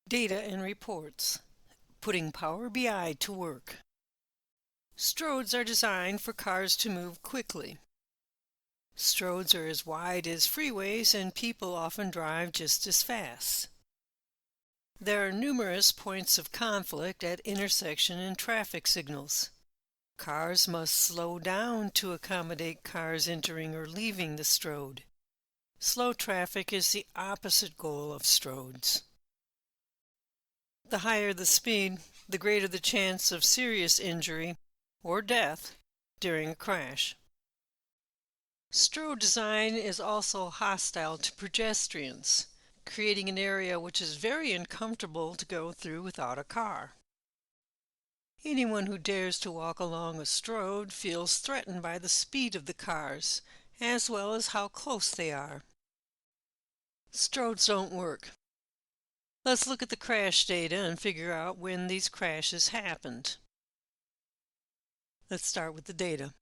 Data and reports. Putting Power BI to work. Stroads are designed for cars to move quickly. Stroads are as wide as freeways and people often drive just as fast. There are numerous points of conflict at intersection and traffic signals. Cars must slow down to accommodate cars entering or leaving the stroad. Slow traffic is the opposite goal of stroads. The higher the speed, the greater the chance of serious injury or death during a crash. Stroad design is also hostile to pedestrians, creating an area which is very uncomfortable to go through without a car. Anyone who dares to walk along a stroad feels threatened by the speed of the cars, as well as how close they are. Stroads don't work. Let's look at the crash data and figure out when these crashes happened. Let's start with the data.